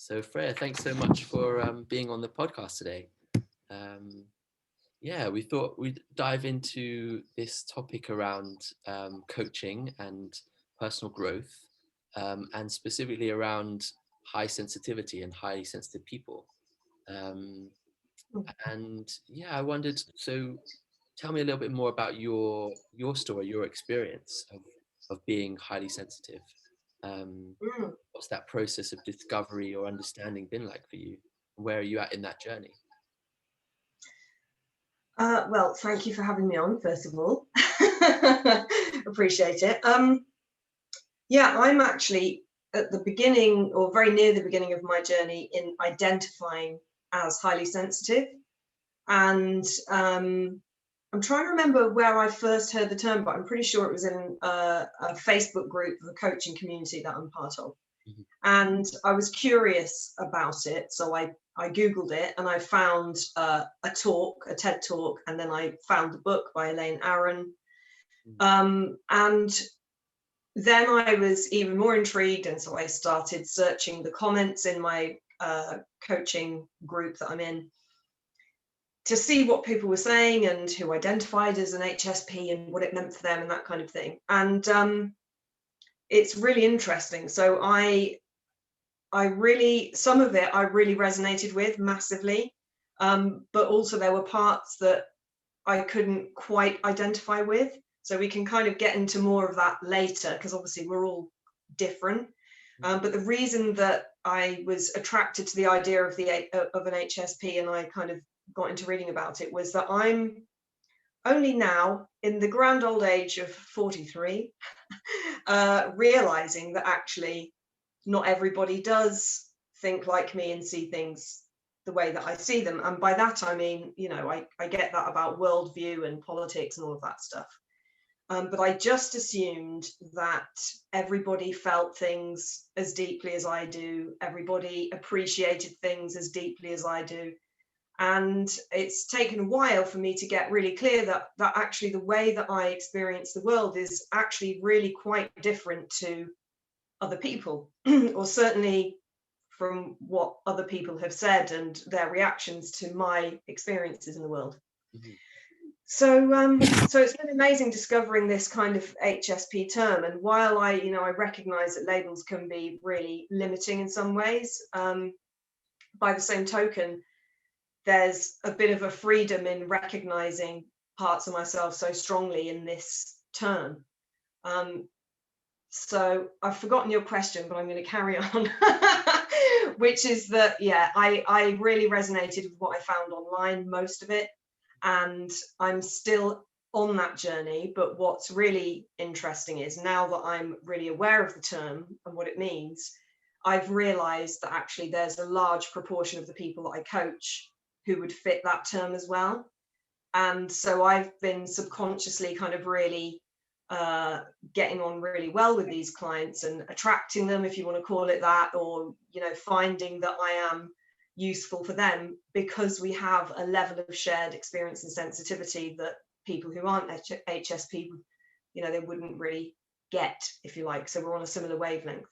So Freya, thanks so much for being on the podcast today. Yeah, we thought we'd dive into this topic around coaching and personal growth, and specifically around high sensitivity and highly sensitive people. Um, and yeah, I wondered, so tell me a little bit more about your story, your experience of being highly sensitive. Um, Mm. what's that process of discovery or understanding been like for you? Where are you at in that journey? Well, thank you for having me on, first of all. Appreciate it. Yeah, I'm actually at the beginning, or very near the beginning of my journey in identifying as highly sensitive. And I'm trying to remember where I first heard the term, but I'm pretty sure it was in a Facebook group of a coaching community that I'm part of. Mm-hmm. And I was curious about it, so I googled it, and I found a TED talk, and then I found the book by Elaine Aron, and then I was even more intrigued, and so I started searching the comments in my coaching group that I'm in to see what people were saying and who identified as an HSP and what it meant for them and that kind of thing. And it's really interesting. So some of it I really resonated with massively, but also there were parts that I couldn't quite identify with. So we can kind of get into more of that later, because obviously we're all different. But the reason that I was attracted to the idea of an HSP, and I kind of got into reading about it, was that I'm only now, in the grand old age of 43, realizing that actually not everybody does think like me and see things the way that I see them. And by that, I mean, I get that about worldview and politics and all of that stuff. But I just assumed that everybody felt things as deeply as I do. Everybody appreciated things as deeply as I do. And it's taken a while for me to get really clear that actually the way that I experience the world is actually really quite different to other people, or certainly from what other people have said and their reactions to my experiences in the world. Mm-hmm. So it's been amazing discovering this kind of HSP term. And while I recognize that labels can be really limiting in some ways, by the same token, there's a bit of a freedom in recognizing parts of myself so strongly in this term. So I've forgotten your question, but I'm going to carry on, which is that, yeah, I really resonated with what I found online, most of it, and I'm still on that journey. But what's really interesting is, now that I'm really aware of the term and what it means, I've realized that actually there's a large proportion of the people that I coach who would fit that term as well. And so I've been subconsciously kind of really getting on really well with these clients and attracting them, if you want to call it that, or finding that I am useful for them, because we have a level of shared experience and sensitivity that people who aren't HSP, they wouldn't really get, if you like. So we're on a similar wavelength.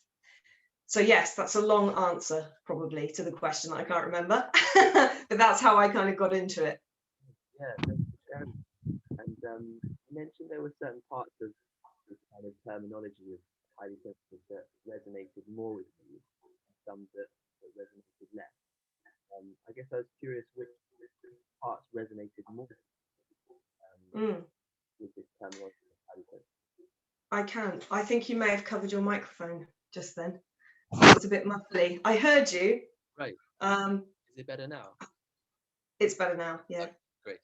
So yes, that's a long answer probably to the question that I can't remember, but that's how I kind of got into it. Yeah, thanks for sharing. And you mentioned there were certain parts of this kind of terminology of highly sensitive that resonated more with you, and some that resonated less. I guess I was curious which parts resonated more with this terminology of highly sensitive. I think you may have covered your microphone just then. It's a bit muffly. I heard you. Right. Is it better now? It's better now. Yeah. Okay, great.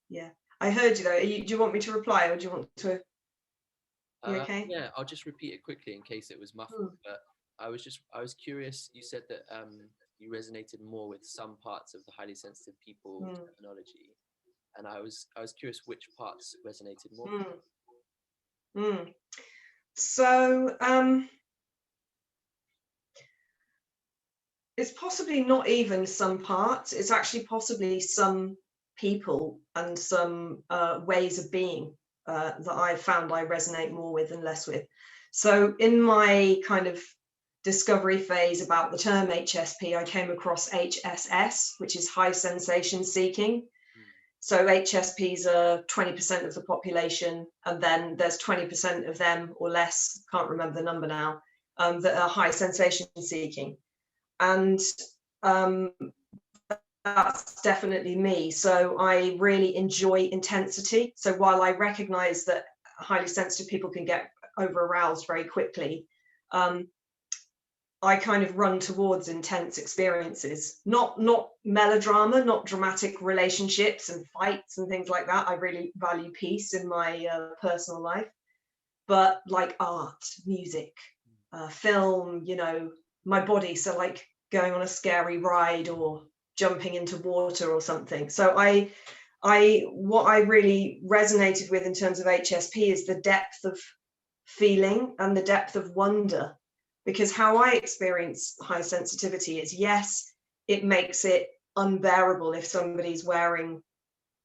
Yeah. I heard you though. Do you want me to reply, or do you want to? You okay? Yeah, I'll just repeat it quickly in case it was muffled. But I was curious. You said that you resonated more with some parts of the highly sensitive people terminology, and I was curious which parts resonated more. So it's possibly not even some parts. It's actually possibly some people and some ways of being that I've found I resonate more with and less with. So in my kind of discovery phase about the term HSP, I came across HSS, which is high sensation seeking. So HSPs are 20% of the population, and then there's 20% of them or less, can't remember the number now, that are high sensation seeking. And that's definitely me. So I really enjoy intensity. So while I recognize that highly sensitive people can get over aroused very quickly, I kind of run towards intense experiences, not melodrama, not dramatic relationships and fights and things like that. I really value peace in my personal life, but like art, music, film, you know, my body. So like going on a scary ride or jumping into water or something. So what I really resonated with in terms of HSP is the depth of feeling and the depth of wonder. Because how I experience high sensitivity is, yes, it makes it unbearable if somebody's wearing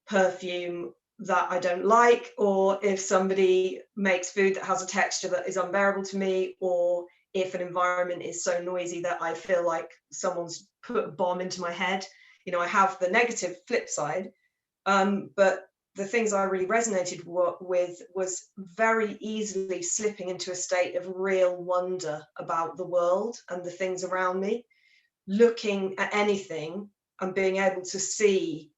perfume that I don't like, or if somebody makes food that has a texture that is unbearable to me, or if an environment is so noisy that I feel like someone's put a bomb into my head. You know, I have the negative flip side, but the things I really resonated with was very easily slipping into a state of real wonder about the world and the things around me, looking at anything and being able to see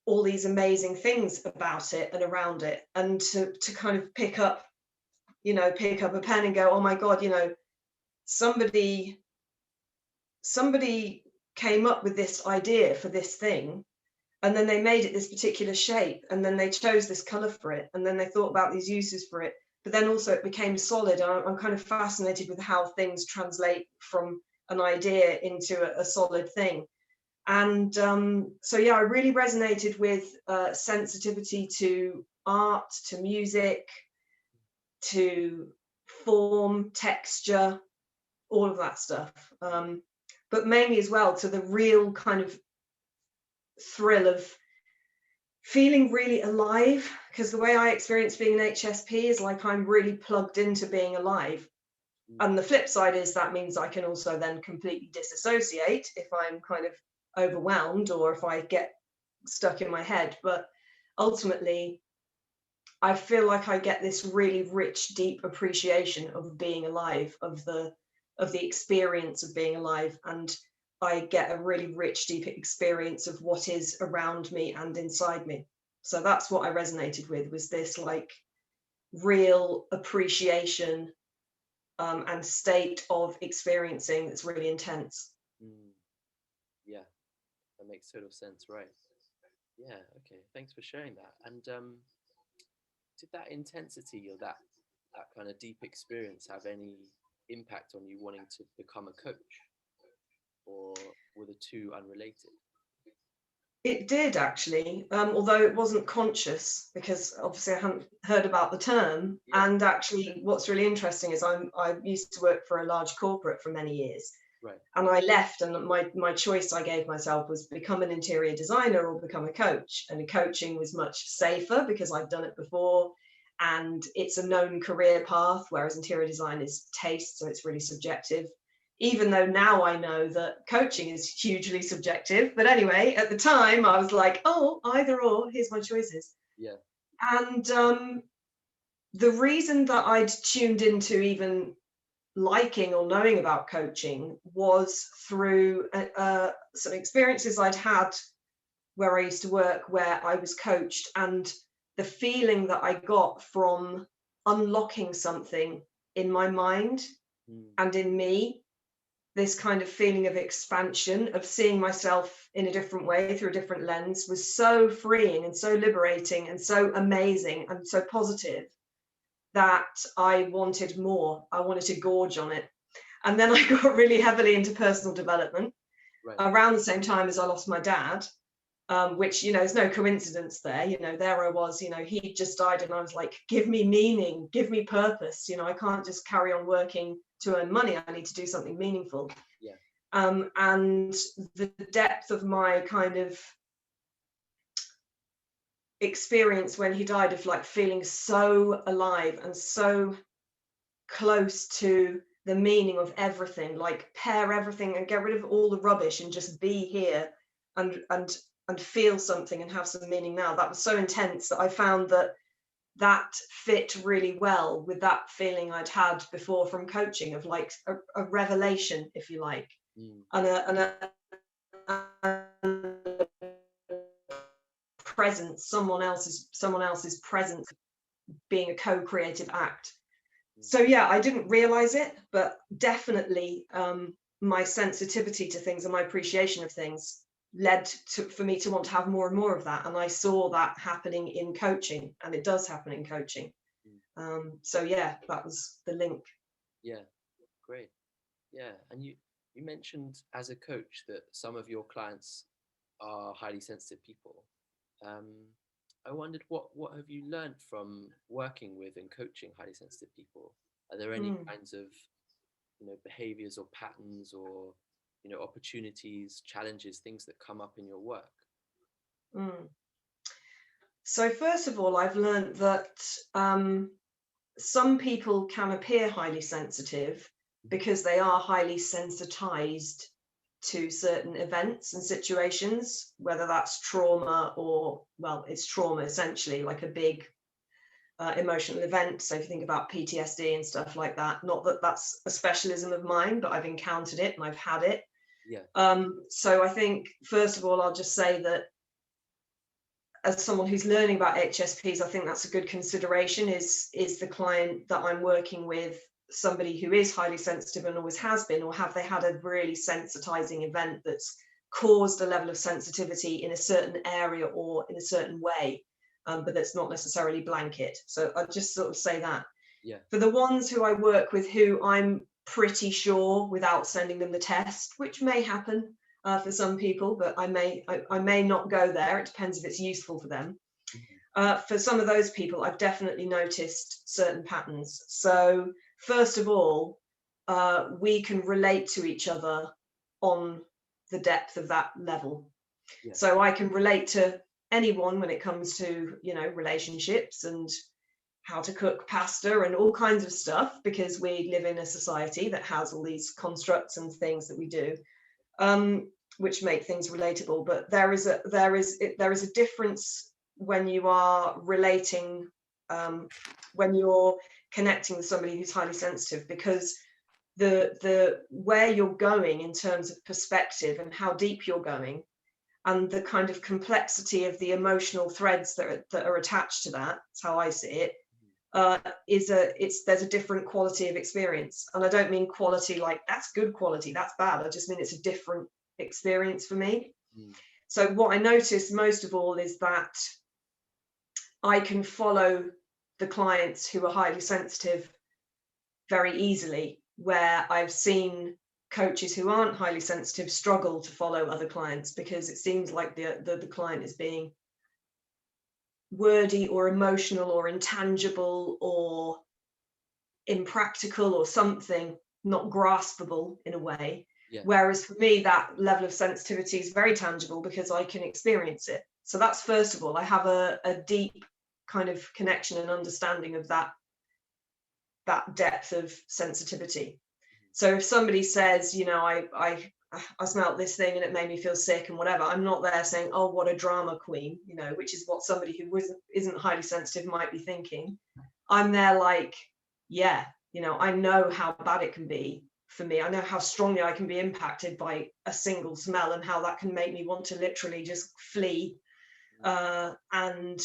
all these amazing things about it and around it, and to kind of pick up a pen and go, oh my God, you know, somebody came up with this idea for this thing, and then they made it this particular shape, and then they chose this color for it, and then they thought about these uses for it, but then also it became solid. I'm kind of fascinated with how things translate from an idea into a solid thing. And so yeah, I really resonated with sensitivity to art, to music, to form, texture, all of that stuff, but mainly as well to the real kind of thrill of feeling really alive, because the way I experience being an HSP is like I'm really plugged into being alive. And the flip side is that means I can also then completely disassociate if I'm kind of overwhelmed or if I get stuck in my head. But ultimately, I feel like I get this really rich, deep appreciation of being alive, of the experience of being alive, and I get a really rich, deep experience of what is around me and inside me. So that's what I resonated with, was this like real appreciation and state of experiencing that's really intense. Yeah, that makes total sense, right? Yeah, okay. Thanks for sharing that. And did that intensity or that kind of deep experience have any impact on you wanting to become a coach, or were the two unrelated? It did actually, although it wasn't conscious, because obviously I hadn't heard about the term. Yeah. And actually, what's really interesting is I used to work for a large corporate for many years. Right. And I left, and my choice I gave myself was become an interior designer or become a coach. And coaching was much safer because I'd done it before, and it's a known career path, whereas interior design is taste, so it's really subjective. Even though now I know that coaching is hugely subjective. But anyway, at the time I was like, oh, either or, here's my choices. Yeah. And the reason that I'd tuned into even liking or knowing about coaching was through some experiences I'd had where I used to work, where I was coached, and the feeling that I got from unlocking something in my mind and in me, this kind of feeling of expansion, of seeing myself in a different way through a different lens, was so freeing and so liberating and so amazing and so positive that I wanted more. I wanted to gorge on it. And then I got really heavily into personal development around the same time as I lost my dad, which, you know, there's no coincidence there. You know, there I was, you know, he just died, and I was like, give me meaning, give me purpose. You know, I can't just carry on working to earn money. I need to do something meaningful. Yeah. And the depth of my kind of experience when he died, of like feeling so alive and so close to the meaning of everything, like pair everything and get rid of all the rubbish and just be here and feel something and have some meaning now. That was so intense that I found that fit really well with that feeling I'd had before from coaching of like a revelation, if you like, and a presence, someone else's presence being a co-creative act. So yeah, I didn't realize it, but definitely my sensitivity to things and my appreciation of things led for me to want to have more and more of that. And I saw that happening in coaching, and it does happen in coaching. So yeah, that was the link. Yeah, great. Yeah, and you mentioned as a coach that some of your clients are highly sensitive people. I wondered what have you learned from working with and coaching highly sensitive people? Are there any kinds of behaviors or patterns or opportunities, challenges, things that come up in your work? So first of all, I've learned that some people can appear highly sensitive because they are highly sensitized to certain events and situations, whether that's trauma or, well, it's trauma essentially, like a big emotional event. So if you think about PTSD and stuff like that, not that that's a specialism of mine, but I've encountered it and I've had it. Yeah. So I think, first of all, I'll just say that as someone who's learning about HSPs, I think that's a good consideration. Is the client that I'm working with somebody who is highly sensitive and always has been, or have they had a really sensitizing event that's caused a level of sensitivity in a certain area or in a certain way, but that's not necessarily blanket. So I'll just sort of say that. Yeah. For the ones who I work with who I'm pretty sure, without sending them the test, which may happen, for some people, but I may not go there. It depends if it's useful for them. For some of those people, I've definitely noticed certain patterns. So first of all, we can relate to each other on the depth of that level. Yeah. So I can relate to anyone when it comes to, relationships and how to cook pasta and all kinds of stuff, because we live in a society that has all these constructs and things that we do. Which make things relatable, but there is a difference when you are relating, when you're connecting with somebody who's highly sensitive, because the where you're going in terms of perspective and how deep you're going, and the kind of complexity of the emotional threads that are attached to that, that's how I see it. There's a different quality of experience, and I don't mean quality like that's good quality, that's bad. I just mean it's a different experience for me. So what I noticed most of all is that I can follow the clients who are highly sensitive very easily, where I've seen coaches who aren't highly sensitive struggle to follow other clients because it seems like the client is being wordy or emotional or intangible or impractical or something not graspable in a way. Yeah. Whereas for me, that level of sensitivity is very tangible because I can experience it. So that's first of all, I have a deep kind of connection and understanding of that depth of sensitivity. So if somebody says, I smelt this thing and it made me feel sick and whatever, I'm not there saying, oh, what a drama queen, which is what somebody who isn't highly sensitive might be thinking. I'm there like, yeah, I know how bad it can be for me. I know how strongly I can be impacted by a single smell and how that can make me want to literally just flee, and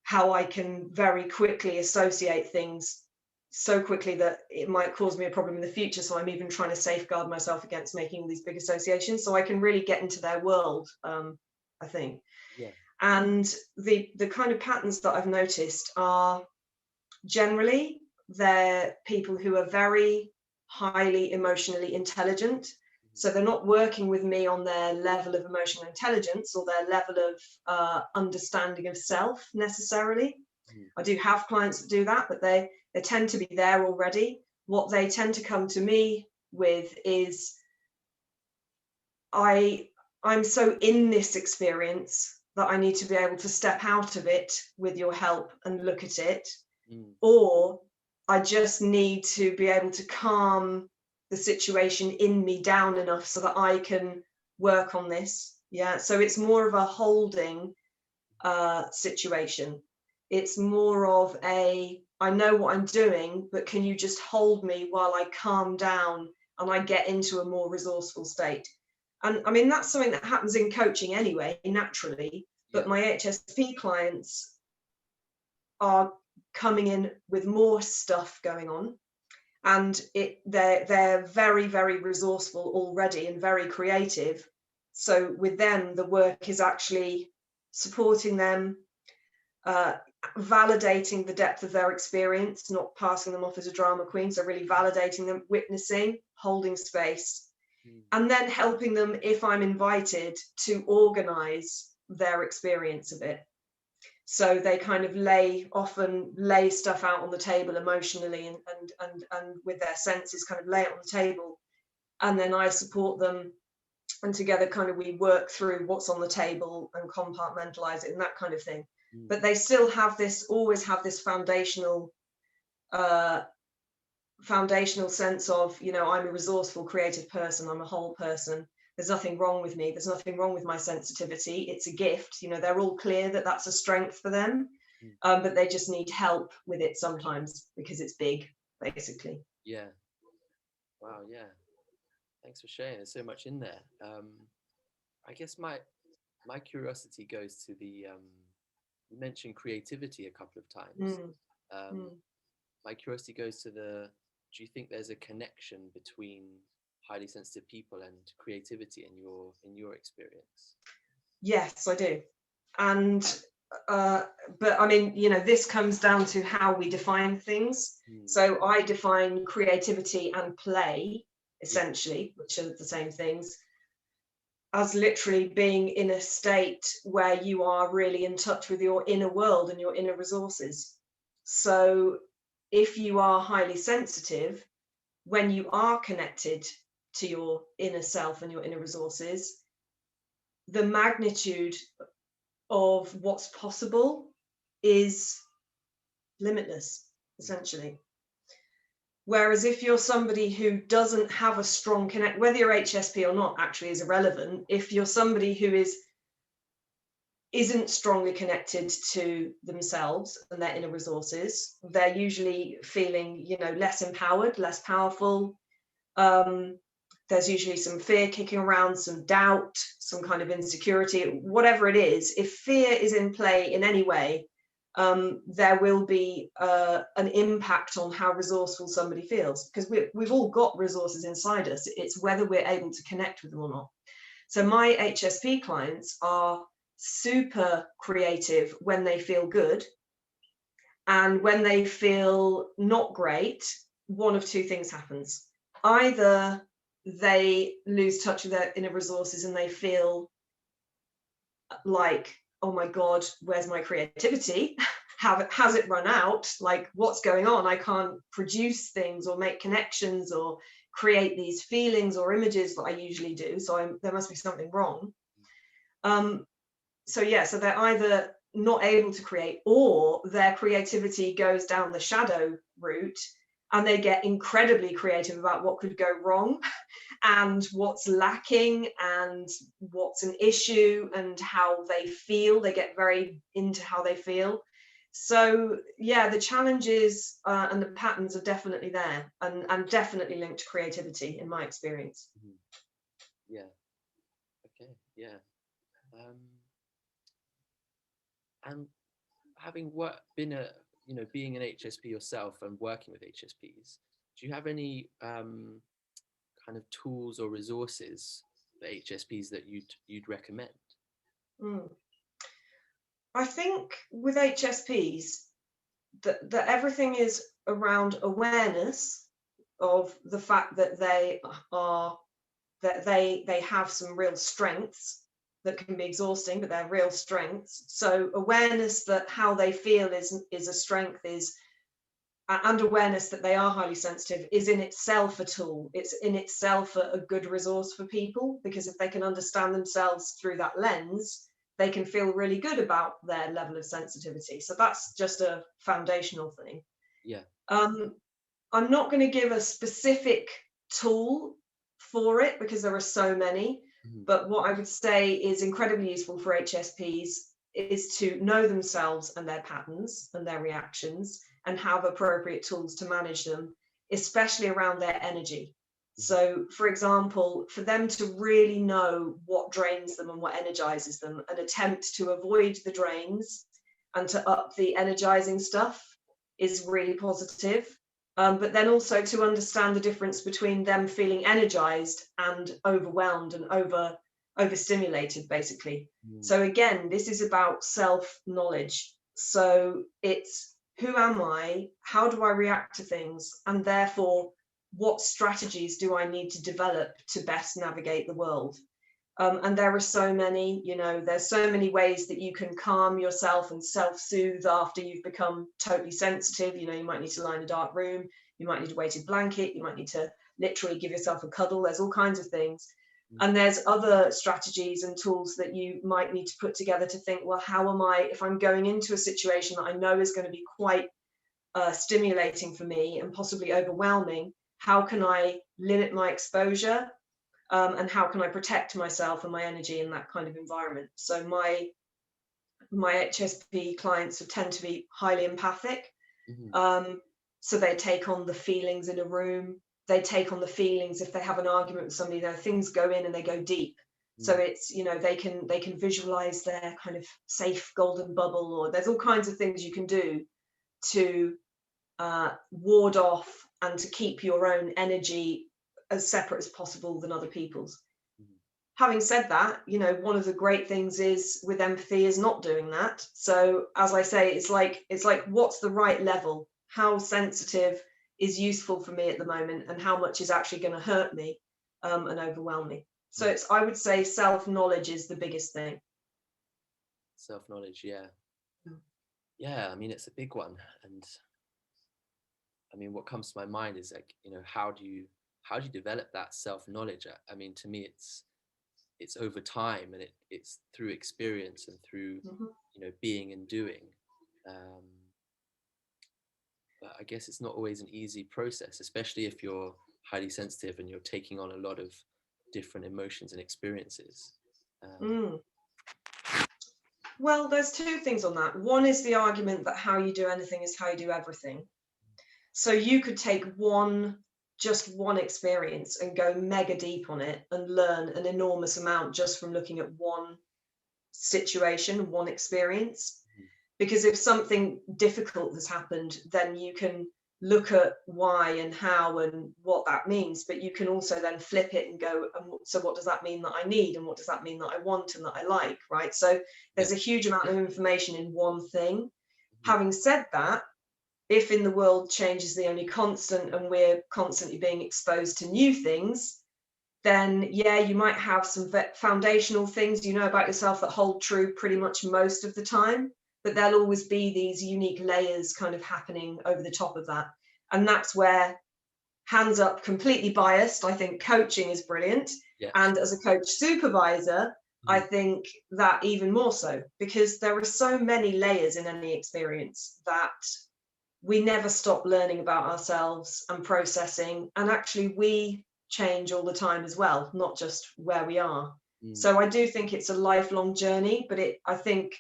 how I can very quickly associate things so quickly that it might cause me a problem in the future. So I'm even trying to safeguard myself against making all these big associations. So I can really get into their world, I think. Yeah. And the kind of patterns that I've noticed are generally they're people who are very highly emotionally intelligent. So they're not working with me on their level of emotional intelligence or their level of understanding of self necessarily. I do have clients that do that, but they tend to be there already. What they tend to come to me with is, I'm so in this experience that I need to be able to step out of it with your help and look at it. Or I just need to be able to calm the situation in me down enough so that I can work on this. Yeah, so it's more of a holding situation. It's more of a, I know what I'm doing, but can you just hold me while I calm down and I get into a more resourceful state? And I mean, that's something that happens in coaching anyway, naturally, but my HSP clients are coming in with more stuff going on, and they're very, very resourceful already and very creative. So with them, the work is actually supporting them, validating the depth of their experience, not passing them off as a drama queen, so really validating them, witnessing, holding space, and then helping them, if I'm invited, to organize their experience of it. So they kind of often lay stuff out on the table emotionally and with their senses, kind of lay it on the table, and then I support them, and together kind of we work through what's on the table and compartmentalize it and that kind of thing. But they still have this, always have this foundational sense of, you know, I'm a resourceful, creative person, I'm a whole person, there's nothing wrong with me, there's nothing wrong with my sensitivity, it's a gift. You know, they're all clear that that's a strength for them, but they just need help with it sometimes because it's big, basically. Yeah. Wow. Yeah. Thanks for sharing. There's so much in there. I guess my curiosity goes to the you mentioned creativity a couple of times. My curiosity goes to the, do you think there's a connection between highly sensitive people and creativity in your experience? Yes, I do. And but I mean, you know, this comes down to how we define things. So I define creativity and play, essentially, which are the same things, as literally being in a state where you are really in touch with your inner world and your inner resources. So if you are highly sensitive, when you are connected to your inner self and your inner resources, the magnitude of what's possible is limitless, essentially. Whereas if you're somebody who doesn't have a strong connect, whether you're HSP or not actually is irrelevant. If you're somebody who isn't strongly connected to themselves and their inner resources, they're usually feeling, you know, less empowered, less powerful. There's usually some fear kicking around, some doubt, some kind of insecurity, whatever it is. If fear is in play in any way, there will be an impact on how resourceful somebody feels, because we've all got resources inside us. It's whether we're able to connect with them or not. So my HSP clients are super creative when they feel good, and when they feel not great, one of two things happens. Either they lose touch with their inner resources and they feel like, oh my God, where's my creativity? Has it run out? Like, what's going on? I can't produce things or make connections or create these feelings or images that I usually do. So there must be something wrong. So they're either not able to create, or their creativity goes down the shadow route and they get incredibly creative about what could go wrong and what's lacking and what's an issue and how they feel. They get very into how they feel. So yeah, the challenges and the patterns are definitely there, and definitely linked to creativity in my experience. Yeah. Okay. Yeah. And having being an HSP yourself and working with HSPs, do you have any kind of tools or resources for HSPs that you'd recommend? I think with HSPs that everything is around awareness of the fact that they have some real strengths that can be exhausting, but they're real strengths. So awareness that how they feel is a strength, and awareness that they are highly sensitive is in itself a tool. It's in itself a good resource for people, because if they can understand themselves through that lens, they can feel really good about their level of sensitivity. So that's just a foundational thing. Yeah. I'm not going to give a specific tool for it because there are so many. But what I would say is incredibly useful for HSPs is to know themselves and their patterns and their reactions and have appropriate tools to manage them, especially around their energy. So, for example, for them to really know what drains them and what energizes them, and attempt to avoid the drains and to up the energizing stuff is really positive. But then also to understand the difference between them feeling energized and overwhelmed and overstimulated, basically. So again, this is about self-knowledge. So it's, who am I? How do I react to things? And therefore, what strategies do I need to develop to best navigate the world? And there are so many, there's so many ways that you can calm yourself and self-soothe after you've become totally sensitive. You might need to lie in a dark room, you might need a weighted blanket, you might need to literally give yourself a cuddle. There's all kinds of things. And there's other strategies and tools that you might need to put together to think, well, how am I, if I'm going into a situation that I know is going to be quite stimulating for me and possibly overwhelming, how can I limit my exposure? And how can I protect myself and my energy in that kind of environment? So my HSP clients tend to be highly empathic. So they take on the feelings in a room. They take on the feelings if they have an argument with somebody. Things go in and they go deep. So it's, they can visualize their kind of safe golden bubble, or there's all kinds of things you can do to ward off and to keep your own energy as separate as possible than other people's. Having said that, one of the great things is with empathy is not doing that. So as I say, it's like what's the right level? How sensitive is useful for me at the moment, and how much is actually going to hurt me and overwhelm me? So I would say self-knowledge is the biggest thing. Self-knowledge, yeah. Yeah, I mean, it's a big one. And I mean, what comes to my mind is like, how do you develop that self-knowledge? I mean, to me, it's over time, and it's through experience and through being and doing. But I guess it's not always an easy process, especially if you're highly sensitive and you're taking on a lot of different emotions and experiences. Well, there's two things on that. One is the argument that how you do anything is how you do everything. So you could take just one experience and go mega deep on it and learn an enormous amount just from looking at one situation, one experience. Because if something difficult has happened, then you can look at why and how and what that means, but you can also then flip it and go, so what does that mean that I need, and what does that mean that I want and that I like, right? So there's a huge amount of information in one thing. Having said that, if in the world change is the only constant and we're constantly being exposed to new things, then yeah, you might have some foundational things about yourself that hold true pretty much most of the time, but there'll always be these unique layers kind of happening over the top of that. And that's where, hands up, completely biased, I think coaching is brilliant. And as a coach supervisor, I think that even more so, because there are so many layers in any experience that we never stop learning about ourselves and processing, and actually we change all the time as well, not just where we are. So I do think it's a lifelong journey, but I think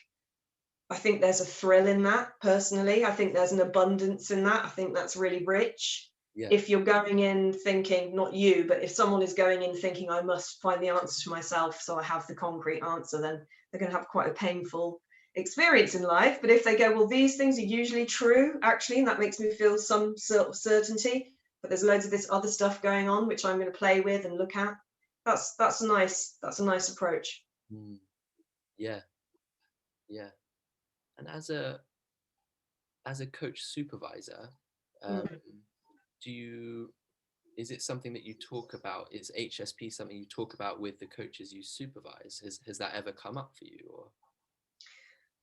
there's a thrill in that personally. I think there's an abundance in that. I think that's really rich. If you're going in thinking, not you, but if someone is going in thinking I must find the answer to myself so I have the concrete answer, then they're going to have quite a painful experience in life. But if they go, well, these things are usually true, actually, and that makes me feel some sort of certainty, but there's loads of this other stuff going on which I'm going to play with and look at. That's a nice approach. Yeah. And as a coach supervisor, is it something that you talk about? Is HSP something you talk about with the coaches you supervise? Has that ever come up for you? Or?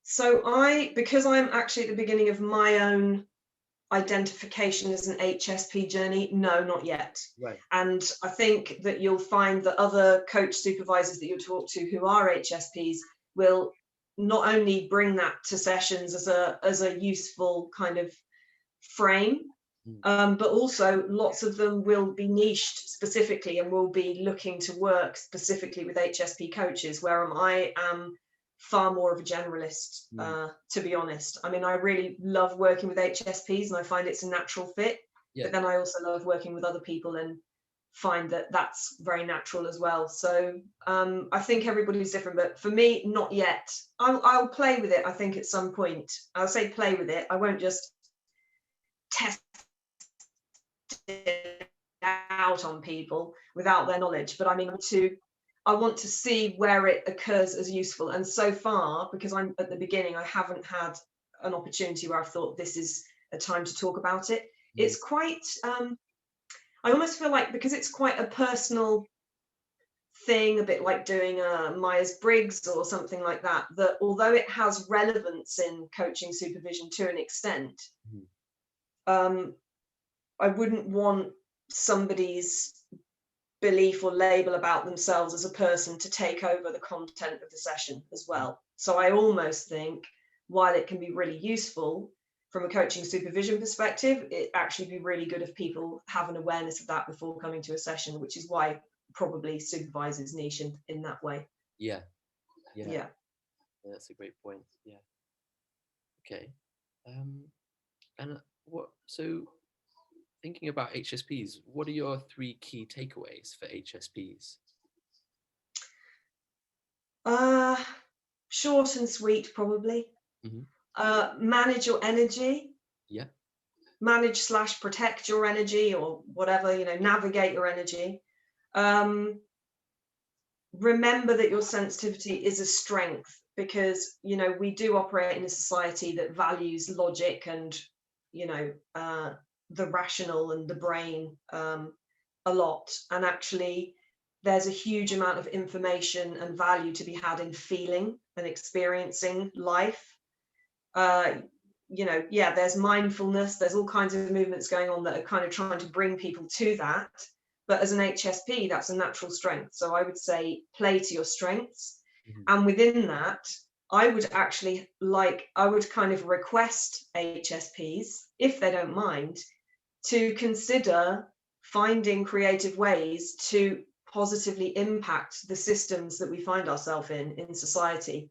So because I'm actually at the beginning of my own identification as an HSP journey, no, not yet. Right. And I think that you'll find that other coach supervisors that you'll talk to who are HSPs will not only bring that to sessions as a useful kind of frame, But also lots of them will be niched specifically and will be looking to work specifically with HSP coaches, where I am far more of a generalist, to be honest. I mean, I really love working with HSPs and I find it's a natural fit, but then I also love working with other people and find that that's very natural as well. So I think everybody's different, but for me, not yet. I'll play with it, I think, at some point. I'll say play with it. I won't just test it out on people without their knowledge, but I mean, I want to see where it occurs as useful. And so far, because I'm at the beginning, I haven't had an opportunity where I've thought this is a time to talk about it. It's quite, I almost feel like, because it's quite a personal thing, a bit like doing a Myers-Briggs or something like that, that although it has relevance in coaching supervision to an extent, I wouldn't want somebody's belief or label about themselves as a person to take over the content of the session as well. So I almost think, while it can be really useful from a coaching supervision perspective, it actually be really good if people have an awareness of that before coming to a session, which is why probably supervisors niche in that way. Yeah, that's a great point. Okay. And so thinking about HSPs, what are your 3 key takeaways for HSPs? Short and sweet, probably. Manage your energy. Manage / protect your energy, or whatever, navigate your energy. Remember that your sensitivity is a strength, because, we do operate in a society that values logic and, the rational and the brain a lot. And actually, there's a huge amount of information and value to be had in feeling and experiencing life. There's mindfulness, there's all kinds of movements going on that are kind of trying to bring people to that. But as an HSP, that's a natural strength. So I would say play to your strengths. And within that, I would kind of request HSPs, if they don't mind, to consider finding creative ways to positively impact the systems that we find ourselves in society,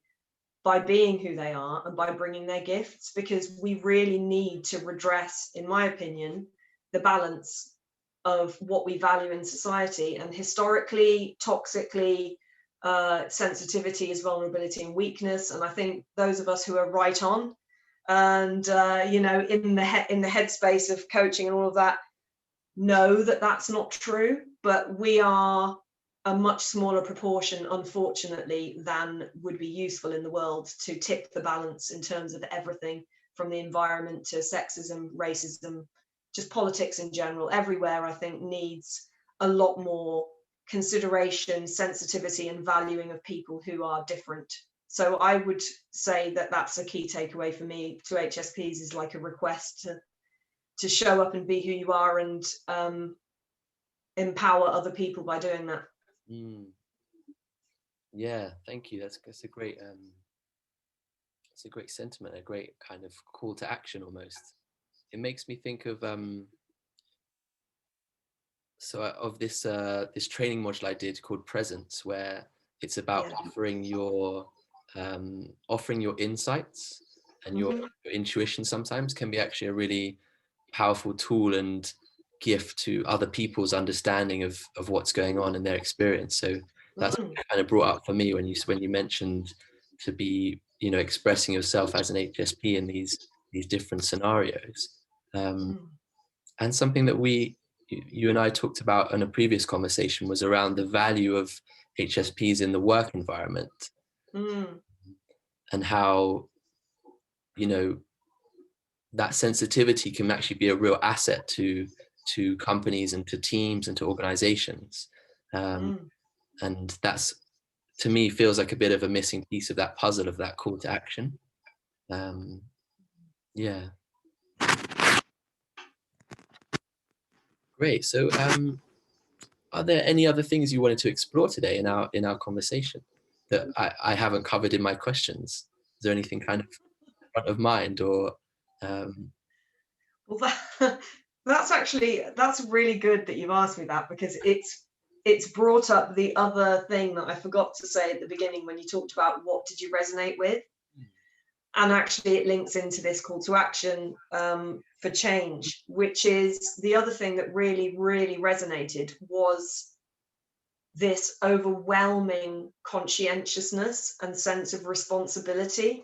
by being who they are and by bringing their gifts, because we really need to redress, in my opinion, the balance of what we value in society. And historically, toxically, sensitivity is vulnerability and weakness. And I think those of us who are right on and in the headspace of coaching and all of that know that that's not true, but we are a much smaller proportion, unfortunately, than would be useful in the world to tip the balance in terms of everything from the environment to sexism, racism, just politics in general. Everywhere, I think, needs a lot more consideration, sensitivity, and valuing of people who are different. So I would say that that's a key takeaway for me to HSPs, is like a request to show up and be who you are, and empower other people by doing that. Yeah, thank you. That's a great sentiment, a great kind of call to action almost. It makes me think of this training module I did called Presence, where it's about offering your insights, and your intuition sometimes can be actually a really powerful tool and gift to other people's understanding of what's going on in their experience. So that's kind of brought up for me when you mentioned to be expressing yourself as an HSP in these different scenarios, and something that you and I talked about in a previous conversation was around the value of HSPs in the work environment, and how that sensitivity can actually be a real asset to companies and to teams and to organizations. And that's, to me, feels like a bit of a missing piece of that puzzle, of that call to action. Great. So are there any other things you wanted to explore today in our conversation that I haven't covered in my questions? Is there anything kind of front of mind, or Well, that's really good that you've asked me that, because it's brought up the other thing that I forgot to say at the beginning when you talked about what did you resonate with. And actually it links into this call to action for change, which is the other thing that really, really resonated, was this overwhelming conscientiousness and sense of responsibility.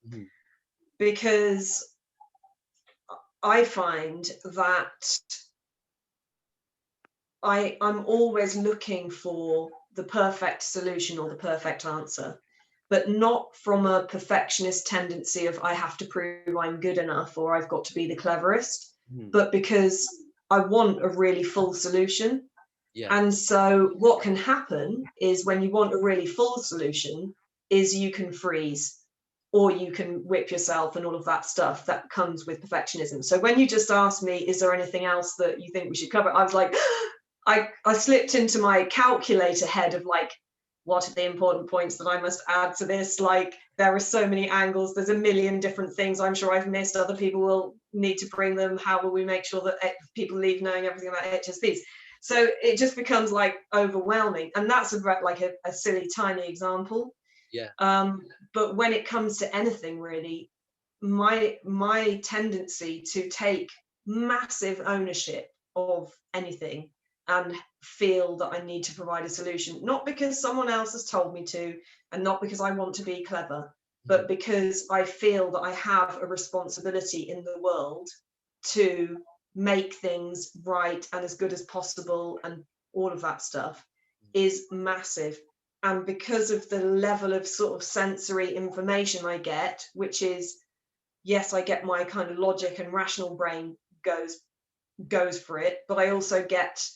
Mm-hmm. Because I find that I'm always looking for the perfect solution or the perfect answer, but not from a perfectionist tendency of I have to prove I'm good enough or I've got to be the cleverest, but because I want a really full solution. Yeah. And so what can happen is, when you want a really full solution, is you can freeze, or you can whip yourself and all of that stuff that comes with perfectionism. So when you just asked me, is there anything else that you think we should cover? I was like, I slipped into my calculator head of like, what are the important points that I must add to this? Like, there are so many angles. There's a million different things I'm sure I've missed. Other people will need to bring them. How will we make sure that people leave knowing everything about HSPs? So it just becomes like overwhelming. And that's like a silly, tiny example. Yeah. But when it comes to anything really, my tendency to take massive ownership of anything and feel that I need to provide a solution, not because someone else has told me to, and not because I want to be clever, but because I feel that I have a responsibility in the world to make things right and as good as possible, and all of that stuff is massive. And because of the level of sort of sensory information I get, which is, yes, I get my kind of logic and rational brain goes for it, but I also get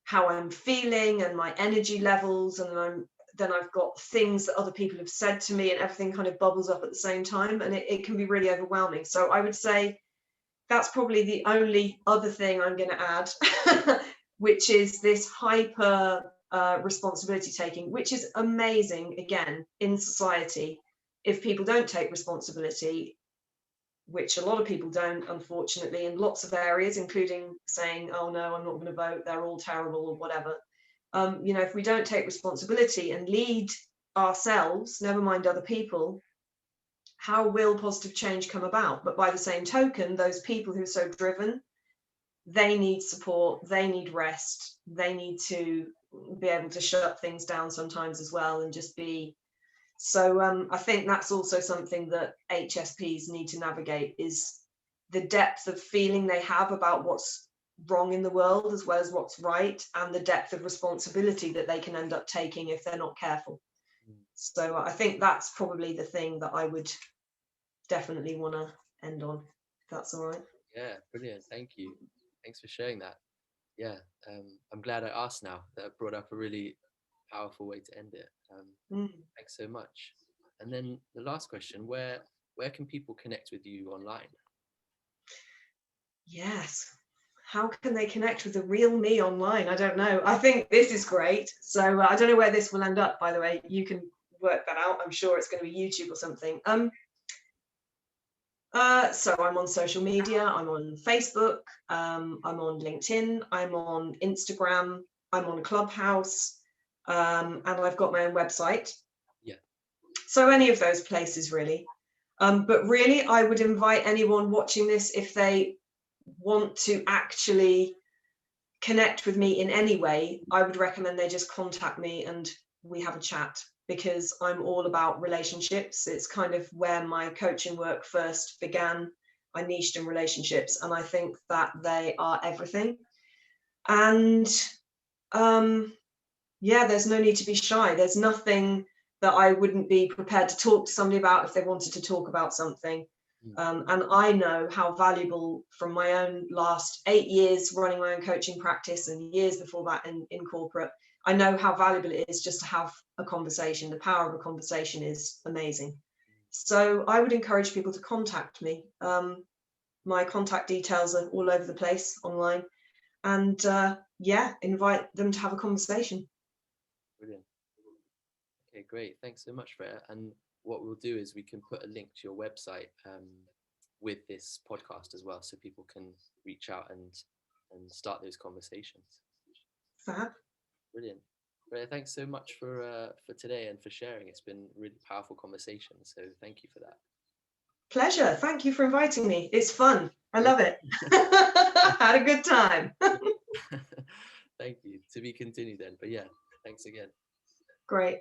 how I'm feeling and my energy levels, and then I've got things that other people have said to me, and everything kind of bubbles up at the same time, and it can be really overwhelming. So I would say that's probably the only other thing I'm going to add, which is this hyper responsibility taking, which is amazing again in society. If people don't take responsibility, which a lot of people don't, unfortunately, in lots of areas, including saying, oh no, I'm not going to vote, they're all terrible, or whatever. If we don't take responsibility and lead ourselves, never mind other people, how will positive change come about? But by the same token, those people who are so driven, they need support, they need rest, they need to be able to shut things down sometimes as well, and just be. So I think that's also something that HSPs need to navigate, is the depth of feeling they have about what's wrong in the world as well as what's right, and the depth of responsibility that they can end up taking if they're not careful. So I think that's probably the thing that I would definitely want to end on, if that's all right. Yeah, brilliant. Thank you. Thanks for sharing that. Yeah, I'm glad I asked now. That brought up a really powerful way to end it. Thanks so much. And then the last question, where can people connect with you online? Yes. How can they connect with the real me online? I don't know. I think this is great. So I don't know where this will end up, by the way. You can work that out. I'm sure it's going to be YouTube or something. So I'm on social media. I'm on Facebook. I'm on LinkedIn. I'm on Instagram. I'm on Clubhouse. And I've got my own website. Yeah. So any of those places, really. But really, I would invite anyone watching this, if they want to actually connect with me in any way, I would recommend they just contact me and we have a chat, because I'm all about relationships. It's kind of where my coaching work first began. I niched in relationships, and I think that they are everything. And there's no need to be shy. There's nothing that I wouldn't be prepared to talk to somebody about if they wanted to talk about something. And I know how valuable, from my own last 8 years running my own coaching practice and years before that in corporate, I know how valuable it is just to have a conversation. The power of a conversation is amazing. So I would encourage people to contact me. My contact details are all over the place online, and invite them to have a conversation. Brilliant. Okay, great. Thanks so much, Freya. And what we'll do is we can put a link to your website with this podcast as well, so people can reach out and and start those conversations. Fab. Brilliant. Freya, thanks so much for today and for sharing. It's been a really powerful conversation, so thank you for that. Pleasure. Thank you for inviting me. It's fun. I love it. Had a good time. Thank you. To be continued then. But yeah, thanks again. Great.